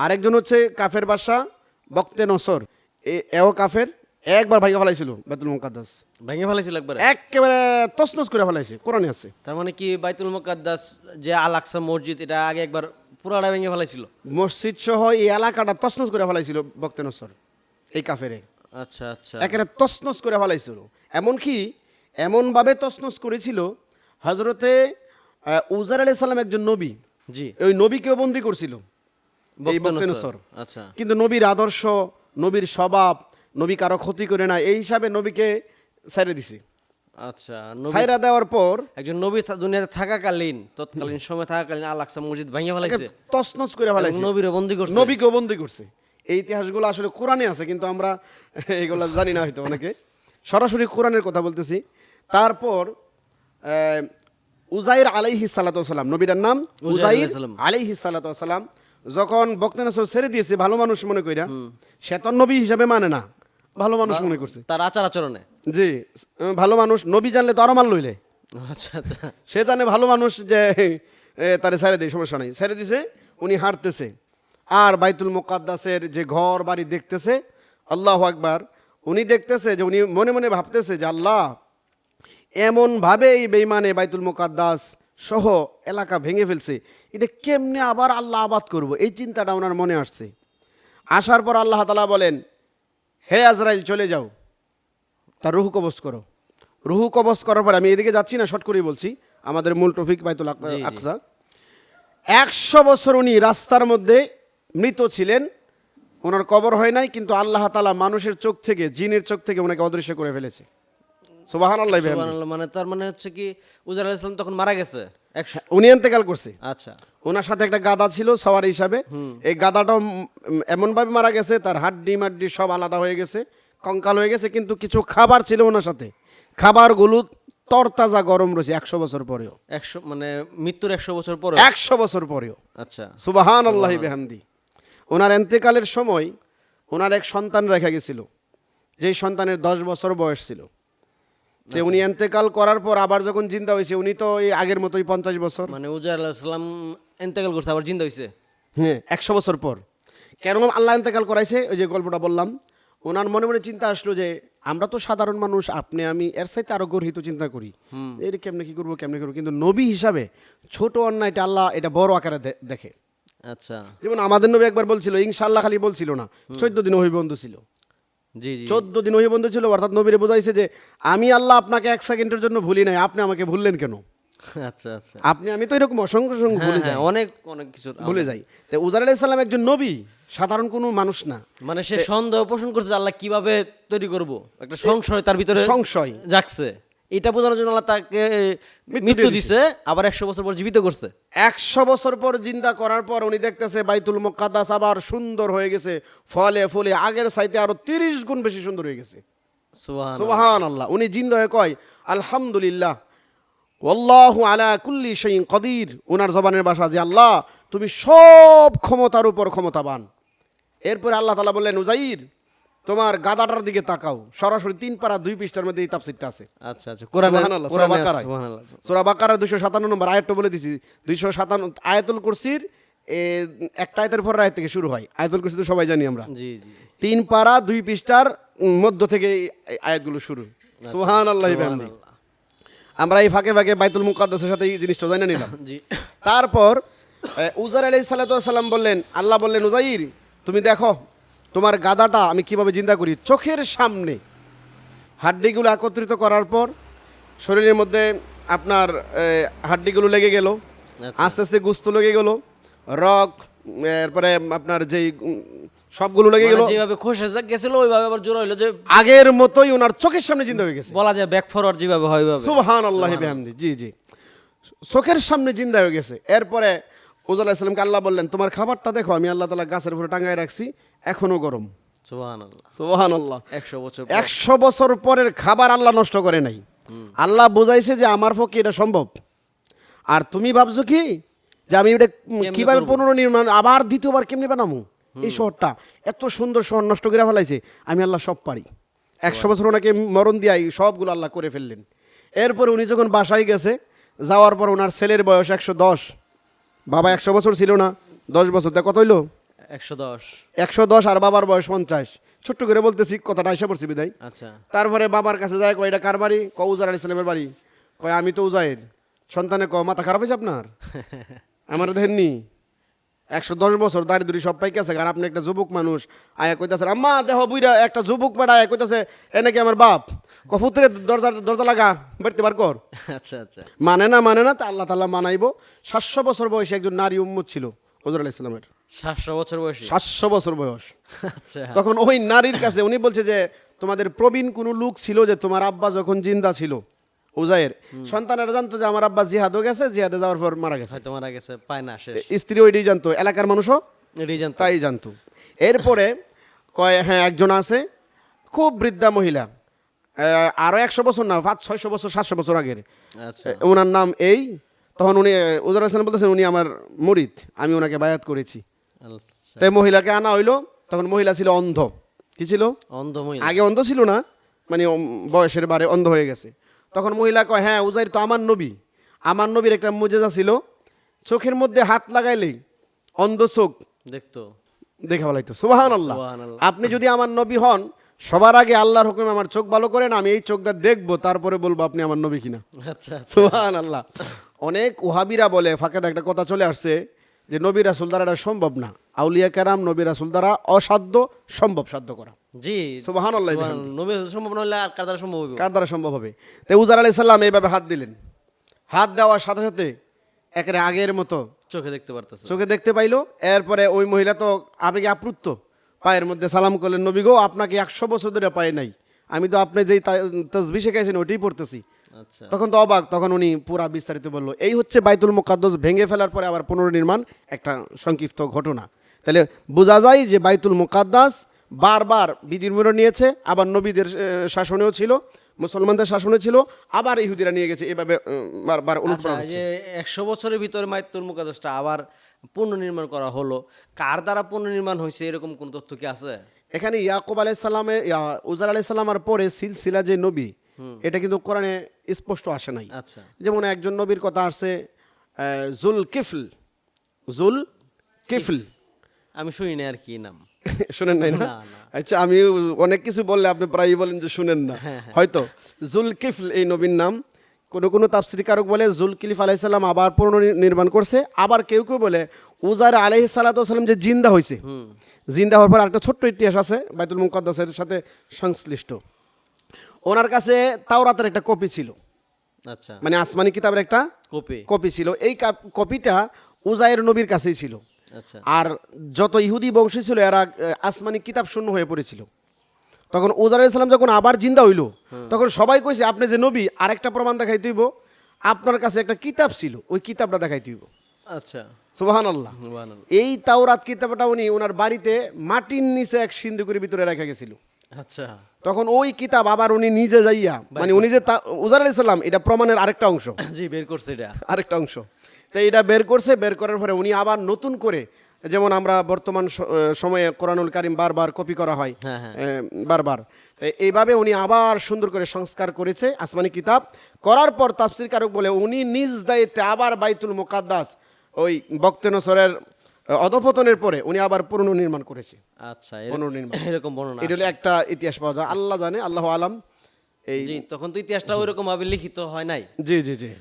আরেকজন হচ্ছে কাফের বাদশা বক্তে নসর, এও কাফের, একবার ভাইকে ফেলাইছিল বাইতুল মুকাদ্দাস, ভেঙে ফেলেছিল একবার, একেবারে তছনছ করে ফেলাইছে, কোরআনে আছে। তার মানে কি বাইতুল মুকাদ্দাস যে আল আকসা মসজিদ, এটা আগে একবার পুরাটা ভেঙে ফেলেছিল? মসজিদ সহ এই এলাকাটা তছনছ করে ফেলাইছিল বক্তে নসর, এই কাফেরে আচ্ছা আচ্ছা। একেবারে তছনছ করে ফেলাইছিল। এমনকি এমনভাবে তছনছ করেছিল, হজরতে উজার আলাইহিস সালাম একজন নবী, জি, ওই নবীকেও বন্দি করছিল এই বক্তে নসর। আচ্ছা কিন্তু নবীর আদর্শ, নবীর স্বভাব, নবী কারো ক্ষতি করে না, এই হিসাবে নবীকে ছেড়ে দিছে। আচ্ছা। ছাইরা দেওয়ার পর একজন নবী দুনিয়াতে থাকাকালীন, তৎকালীন সময় থাকাকালীন আল আকসা মসজিদ ভেঙে ফেলাইছে, তছনছ করে ফেলাইছে, নবীরে বন্দী করছে, নবীকেও বন্দি করছে। এই ইতিহাসগুলো আসলে কোরআনে আছে, কিন্তু আমরা এগুলো জানি না হয়তো অনেকে। সরাসরি কোরআনের কথা বলতেছি। তারপর উজাইর আলাইহিস সালাতু ওয়াস সালাম, নবীর নাম উজাইর আলাইহিস সালাতু ওয়াস সালাম, যখন বক্তে নসর ছেড়ে দিয়েছে ভালো মানুষ মনে কইরা, সে তো নবী হিসাবে মানে না, ভালো মানুষ মনে করছে তার আচার আচরণে। জি, ভালো মানুষ, নবী জানলে তো আরো মাল লইলে, আচ্ছা আচ্ছা। সে জানে ভালো মানুষ যে তারে ছেড়ে দেয়, সমস্যা নাই, ছেড়ে দিছে। উনি হাঁটতেছে আর বাইতুল মুকাদ্দাসের যে ঘর বাড়ি দেখতেছে, আল্লাহু আকবার, উনি দেখতেছে যে উনি মনে মনে ভাবতেছে যে আল্লাহ এমনভাবে এই বেঈমানে বাইতুল মুকাদ্দাস সহ এলাকা ভেঙে ফেলছে, এটা কেমনে আবার আল্লাহ আবাদ করব, এই চিন্তাটা ওনার মনে আসছে। আসার পর আল্লাহ তাআলা বলেন, হে আজরাইল চলে যাও, তার রুহু কবজ করো। রুহু কবজ করার পর, আমি এদিকে যাচ্ছি না, শর্ট করেই বলছি, আমাদের মূল টপিক বাইতুল আকসা। 100 বছর উনি রাস্তার মধ্যে মৃত ছিলেন, ওনার কবর হয় নাই, কিন্তু আল্লাহ তাআলা মানুষের চোখ থেকে, জিনের চোখ থেকে ওনাকে অদৃশ্য করে ফেলেছে। সুবহানাল্লাহ। সুবহানাল্লাহ। মানে তার মানে হচ্ছে কি উজার আলাইহিস সালাম তখন মারা গেছে, উনি ইন্তেকাল করছে। আচ্ছা। ওনার সাথে একটা গাদা ছিল সওয়ারি হিসাবে, এই গাদাটাও এমনভাবে মারা গেছে, তার হাড্ডি মাড্ডি সব আলাদা হয়ে গেছে, কঙ্কাল হয়ে গেছে, কিন্তু কিছু খাবার ছিল ওনার সাথে, খাবারগুলো তরতাজা গরম রয়েছে 100 বছর পরেও। 100 মানে মৃত্যুর 100 বছর পরে? 100 বছর পরেও। আচ্ছা। সুবহানাল্লাহি বিহামদি। ওনার ইন্তেকালের সময় ওনার এক সন্তান রেখে গেছিল, যেই সন্তানের 10 বছর বয়স ছিল। যে উনি ইন্তেকাল করার পর আবার যখন জিন্দা হয়েছে, উনি তো এই আগের মতোই 50 বছর। মানে উজার আলাইহিস সালাম ইন্তেকাল করছে আবার জিন্দা হইছে? হ্যাঁ, 100 বছর পর। কেন আল্লাহ ইন্তেকাল করাইছে, ওই যে গল্পটা বললাম, ওনার মনে মনে চিন্তা আসলো যে আমরা তো সাধারণ মানুষ, আপনি আমি এর সাথে আরো গর্হিত চিন্তা করি, এটা কেমনে কি করবো, কেমনে করবো, কিন্তু নবী হিসাবে ছোট অন্যায়টা আল্লাহ এটা বড় আকারে দেখে। আচ্ছা। যেমন আমাদের নবী একবার বলছিল ইনশাআল্লাহ, খালি বলছিল না, 14 দিন ওহী বন্ধ ছিল। জি জি। 14 দিন ওহী বন্ধ ছিল, অর্থাৎ নবীরে বোঝাইছে যে আমি আল্লাহ আপনাকে 1 সেকেন্ডের জন্য ভুলি নাই, আপনি আমাকে ভুললেন কেন? আচ্ছা আচ্ছা। আমি তো এরকম অসংখ্য ভুলে যাই, অনেক অনেক কিছু ভুলে যাই। তো উজার আলাইহিস সালাম একজন নবী, সাধারণ কোনো মানুষ না। মানে সে সন্দেহ পোষণ করছে আল্লাহ কিভাবে তৈরি করব, একটা সংশয় তার ভিতরে সংশয় জাগছে, এটা বোঝানোর জন্য আল্লাহ তাকে মৃত্যু দিছে, আবার 100 বছর পর জীবিত করছে। 100 বছর পর জিন্দা করার পর উনি দেখতেছে বাইতুল মুকাদ্দাস আবার সুন্দর হয়ে গেছে, ফলে ফুলে আগের চাইতে আরো 30 গুণ বেশি সুন্দর হয়ে গেছে। সুবহানাল্লাহ। উনি জিন্দা হয়ে কয় আলহামদুলিল্লাহ, ওয়াল্লাহু আলা কুল্লি শাইইন কাদির। ওনার জবানের ভাষা যে আল্লাহ তুমি সব ক্ষমতার উপর ক্ষমতাবান। এরপরে আল্লাহ তাআলা বললেন, উজাইর তোমার গাদাটার দিকে তাকাও। সরাসরি 3 পারা 2 পৃষ্ঠার মধ্যে এই তাফসীরটা আছে। আচ্ছা আচ্ছা। কোরআনের সূরা বাকারায়, সূরা বাকারার 257 নম্বর আয়াতটা বলে দিছি। 257 আয়াতুল কুরসির একটা আয়াতের পর আয়াত থেকে শুরু হয়। আয়াতুল কুরসি তো সবাই জানি আমরা। জি জি। 3 পারা 2 পৃষ্ঠার মধ্য থেকে এই আয়াতগুলো শুরু। সুবহানাল্লাহি বিহামদি। আমরা এই ফাঁকে ফাঁকে বাইতুল মুকাদ্দাসের সাথে এই জিনিসটা জানা নিলাম। জি। তারপর উজার আলাইহিস সালাতু ওয়াস সালাম বললেন, আল্লাহ বললেন, উজাইর তুমি দেখো তোমার গাদাটা আমি কিভাবে জিন্দা করি। চোখের সামনে হাড্ডিগুলো একত্রিত করার পর শরীরের মধ্যে আপনার হাড্ডিগুলো লেগে গেল, আস্তে আস্তে গোশত লেগে গেল, রগ, এরপরে আপনার যেই সবগুলো লেগে গেল, যেভাবে খসে গেছিল ওইভাবে আবার জোড়া হইলো, যে আগের মতোই ওনার চোখের সামনে জিন্দা হয়ে গেছে। বলা যায় ব্যাক ফরওয়ার্ড যেভাবে হয় ওইভাবে। সুবহানাল্লাহি বিহামদি। জি জি, চোখের সামনে জিন্দা হয়ে গেছে। এরপরে উজার আলাইহিস সালামকে আল্লাহ বললেন, তোমার খাবারটা দেখো, আমি আল্লাহ তাআলা গাছের উপরে টাঙায় রাখছি, এখনো গরম। সুবহানাল্লাহ সুবহানাল্লাহ। 100 বছর 100 বছর পরের খাবার আল্লাহ নষ্ট করে নাই। আল্লাহ বুঝাইছে যে আমার পক্ষে এটা সম্ভব। আর তুমি ভাবছো কি যে আমি এটা কিভাবে পুনর্নির্মাণ আবার দ্বিতীয়বার কেমনে বানাবো, এই শহরটা এত সুন্দর শহর নষ্ট করে ফেলাইছে, আমি আল্লাহ সব পারি। 100 বছর ওনাকে মরণ দিয়াই সবগুলো আল্লাহ করে ফেললেন। এরপরে উনি যখন বাসায় গেছে, যাওয়ার পর ওনার ছেলের বয়স 110। বাবা 100 বছর ছিল না, 10 বছর, তা কত হইলো? 110। 110 আর বাবার বয়স 50। ছোট্ট করে বলতেছি, কথাটা আইসা পড়ছি বিদায়। আচ্ছা। তারপরে বাবার কাছে যায়, কয় এটা কার বাড়ি? কয় উজার আলী ইসলামের বাড়ি। কয় আমি তো উজাইর। সন্তানে কয় মাথা খারাপ হয়েছে আপনার? আমার দেখেননি 110 বছর দাঁড়িয়ে সব পাইকে আছে, আর আপনি একটা যুবক মানুষ আয়া কইতাছেন আম্মা দেহ বুইরা, একটা যুবক বেড়া আয়া কইতাছে এ নাকি আমার বাপ। কফুতরে দরজা লাগা বাড়তে বার কর। আচ্ছা আচ্ছা। মানে না, তা আল্লাহ তাআলা মানাইবো। 700 বছর বয়সে একজন নারী উম্মত ছিল হুজুর আলাইহিস সালামের। 700 বছর বয়সী? 700 বছর বয়স। আচ্ছা। তখন ওই নারীর কাছে উনি বলছে যে তোমাদের প্রবীণ কোন লোক ছিল যে তোমার আব্বা যখন জিন্দা ছিল উজায়ের, সন্তানেরা জানতো যে আমার আব্বা জিহাদও গেছে, জিহাদে যাওয়ার পর মারা গেছে। হয়তো মারা গেছে, পায় না, শেষ। স্ত্রী ওইটাই জানতো, এলাকার মানুষও এটাই জানতো। তাই জানতো। এরপরে কয় হ্যাঁ একজন আছে খুব বৃদ্ধা মহিলা, আরো 100 বছর না, 500-600 বছর 700 বছর আগের। আচ্ছা। ওনার নাম এই। তখন উনি উজার হাসান বলতেছেন উনি আমার মুরিদ, আমি ওনাকে বায়াত করেছি। আচ্ছা। তাই মহিলাকে আনা হইলো। তখন মহিলা ছিল অন্ধ। কি ছিল? অন্ধ মহিলা। আগে অন্ধ ছিল না, মানে বয়সের বারে অন্ধ হয়ে গেছে। তখন মহিলা কয় হ্যাঁ উজাইর তো আমার নবী। আমার নবীর একটা মুজেজা ছিল, চোখের মধ্যে হাত লাগাইলেই অন্ধ চোখ দেখতো। দেখা বলাইতো। সুবহানাল্লাহ। সুবহানাল্লাহ। আপনি যদি আমার নবী হন, সবার আগে আল্লাহর হুকুমে আমার চোখ ভালো করেন, আমি এই চোখটা দেখবো, তারপরে বলবো আপনি আমার নবী কিনা। আচ্ছা। সুবহানাল্লাহ। অনেক ওহাবিরা বলে, ফাঁকে একটা কথা চলে আসছে যে নবী রাসূল দ্বারা এটা সম্ভব না। আউলিয়া কেরাম নবী রাসূল দ্বারা অসাধ্য সম্ভব সাধ্য করা। জি। সুবহানাল্লাহ। নবী সম্ভব না হলে আর কার দ্বারা সম্ভব হবে? কার দ্বারা সম্ভব হবে? তো উজার আলাইহিস সালাম এইভাবে হাত দিলেন। হাত দেওয়ার সাথে সাথে একেবারে আগের মতো চোখে দেখতে পারতেছে। চোখে দেখতে পাইলো। এরপরে ওই মহিলা তো আবেগে আপ্লুত, পায়ের মধ্যে সালাম করলেন, নবী গো আপনাকে 100 বছর ধরে পায় নাই, আমি তো আপনি যেই তাসবিহ শিখাইছেন ওইটাই পড়তেছি। আচ্ছা। তখন তো অবাক, তখন উনি পুরা বিস্তারিত বললো। এই হচ্ছে বাইতুল মুকাদ্দাস ভেঙে ফেলার পরে আবার পুনর্নির্মাণ, একটা সংক্ষিপ্ত ঘটনা। তাহলে বোঝা যায় যে বাইতুল মুকাদ্দাস বারবার বিনির্মাণ নিয়েছে, আবার নবীদের শাসনেও ছিল, মুসলমানদের শাসনে ছিল, আবার ইহুদিরা নিয়ে গেছে, এভাবে বারবার আচ্ছা, উলটপালট হচ্ছে। যে 100 বছরের ভিতরে বাইতুল মুকাদ্দাসটা আবার পুনর্নির্মাণ করা হলো, কার দ্বারা পুনর্নির্মাণ হয়েছে এরকম কোন তথ্য কি আছে? এখানে ইয়াকুব আলাইহিস সালামে উজার আলাইহিস সালামের পরে সিলসিলা যে নবী, এটা কিন্তু কোরআনে স্পষ্ট আসে নাই। আচ্ছা। যেমন একজন নবীর কথা আসছে জুল কিফল। আমি শুনি না আর কি নাম। শুনেন নাই না? না, না। আচ্ছা, আমি অনেক কিছু বললে আপনি প্রায়ই বলেন যে শুনেন না। হয়তো জুল কিফল এই নবীর নাম। কোন তাফসীরকারক বলে জুল কিফল আলাইহিস সালাম আবার পুনর্নির্মাণ করছে, আবার কেউ কেউ বলে উজার আলাইহিস সালাতু ওয়াস সালাম যে জিন্দা হয়েছে, জিন্দা হওয়ার পর একটা ছোট্ট ইতিহাস আছে বাইতুল মুকাদ্দাসের সাথে সংশ্লিষ্ট। ওনার কাছে তাওরাতের একটা কপি ছিল, আচ্ছা। মানে আসমানি কিতাবের একটা কপি ছিল। এই কপিটা উজায়ের নবীর কাছেই ছিল। আচ্ছা। আর যত ইহুদি বংশী ছিল এরা আসমানি কিতাব শূন্য হয়ে পড়েছিল। তখন উজার আলাইহিস সালাম যখন আবার জিন্দা হইল, তখন সবাই কইছে আপনি যে নবী, আরেকটা প্রমাণ দেখাই দিব, আপনার কাছে একটা কিতাব ছিল, ওই কিতাবটা দেখাই দিব। আচ্ছা। সুবহানাল্লাহ। সুবহানাল্লাহ। এই তাওরাত কিতাবটা উনি ওনার বাড়িতে মাটির নিচে এক সিন্দুকের ভিতরে রেখে গেছিল। আচ্ছা। তখন ওই কিতাব আবার উনি নিজে যাইয়া, মানে উনি যে উজার আলাইহিস সালাম, এটা প্রমাণের আরেকটা অংশ। জি, বের করছে এটা। আরেকটা অংশ। তো এটা বের করছে, বের করার পরে উনি আবার নতুন করে, যেমন আমরা বর্তমান সময়ে কোরআনুল কারীম বারবার কপি করা হয়, বারবার, তো এইভাবে উনি আবার সুন্দর করে সংস্কার করেছে আসমানি কিতাব। করার পর তাফসীরকারক বলে উনি নিজ দায়িত্বে আবার বাইতুল মুকাদ্দাস ওই বক্তে নসরের অধপতনের পরে উনি আবার পুনর্নির্মাণ করেছে। আচ্ছা, পুনর্নির্মাণ, এরকম বর্ণনা এটা হলো একটা ইতিহাস পাওয়া যায়, আল্লাহ জানে, আল্লাহ আলাম। এই জি, তখন তো ইতিহাসটা ওইরকম ভাবে লিখিত হয় নাই। জি জি জি